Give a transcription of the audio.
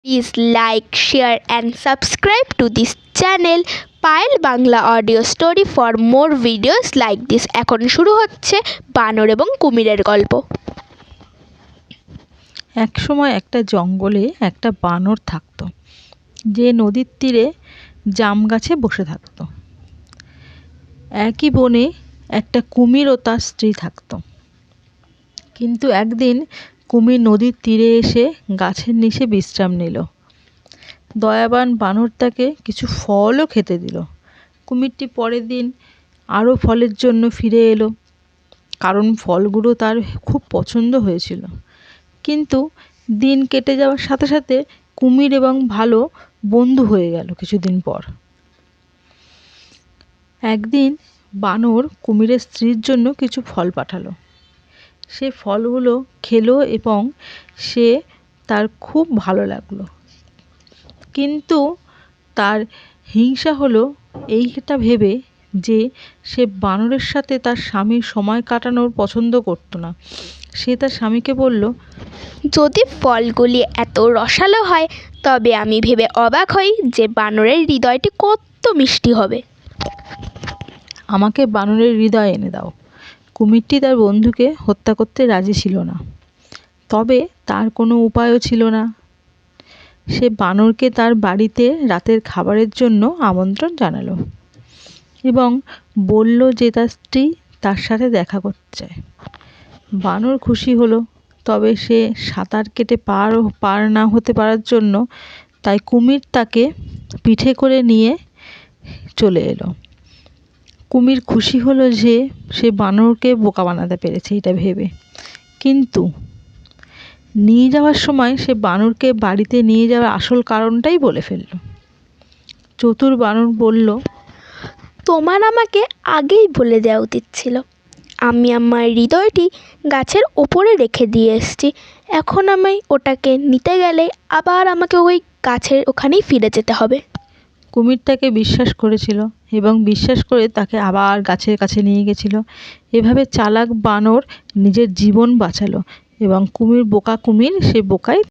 Please like, share and subscribe to this channel Payel Bangla audio story for more videos like this. এখন শুরু হচ্ছে বানর এবং কুমিরের গল্প। এক সময় একটা জঙ্গলে একটা বানর থাকতো, যে নদীর তীরে জাম গাছে বসে থাকতো। একই বনে একটা কুমির ও তার স্ত্রী থাকতো। কিন্তু একদিন কুমির নদীর তীরে এসে গাছের নিচে বিশ্রাম নিল। দয়াবান বানর তাকে কিছু ফলও খেতে দিল। কুমিরটি পরের দিন আরও ফলের জন্য ফিরে এলো, কারণ ফলগুলো তার খুব পছন্দ হয়েছিল। কিন্তু দিন কেটে যাওয়ার সাথে সাথে কুমির এবং ভালো বন্ধু হয়ে গেল। কিছুদিন পর একদিন বানর কুমিরের স্ত্রীর জন্য কিছু ফল পাঠালো। সে ফলগুলো খেলো এবং তার খুব ভালো লাগলো। কিন্তু তার হিংসা হলো এইটা ভেবে যে সে বানরের সাথে তার স্বামীর সময় কাটানোর পছন্দ করতো না। সে তার স্বামীকে বলল, যদি ফলগুলি এত রসালো হয় তবে আমি ভেবে অবাক হই যে বানরের হৃদয়টি কত মিষ্টি হবে। আমাকে বানরের হৃদয় এনে দাও। কুমিরটি তার বন্ধুকে হত্যা করতে রাজি ছিল না, তবে তার কোনো উপায়ও ছিল না। সে বানরকে তার বাড়িতে রাতের খাবারের জন্য আমন্ত্রণ জানালো এবং বলল যে তার স্ত্রী তার সাথে দেখা করতে চায়। বানর খুশি হলো, তবে সে সাঁতার কেটে পার না হতে পারার জন্য তাই কুমির তাকে পিঠে করে নিয়ে চলে এলো। কুমির খুশি হলো যে সে বানরকে বোকা বানাতে পেরেছে এটা ভেবে, কিন্তু নিয়ে যাওয়ার সময় সে বানরকে বাড়িতে নিয়ে যাওয়ার আসল কারণটাই বলে ফেলল। চতুর বানর বলল, তোমার আমাকে আগেই বলে দেওয়া উচিত ছিল। আমি আমার হৃদয়টি গাছের ওপরে রেখে দিয়ে এসেছি। এখন আমি ওটাকে নিতে গেলে আবার আমাকে ওই গাছের ওখানেই ফিরে যেতে হবে। কুমির তাকে বিশ্বাস করেছিল এবং বিশ্বাস করে তাকে আবার গাছের কাছে নিয়ে গেছিল। এভাবে চালাক বানর নিজের জীবন বাঁচালো এবং কুমির সে বোকায়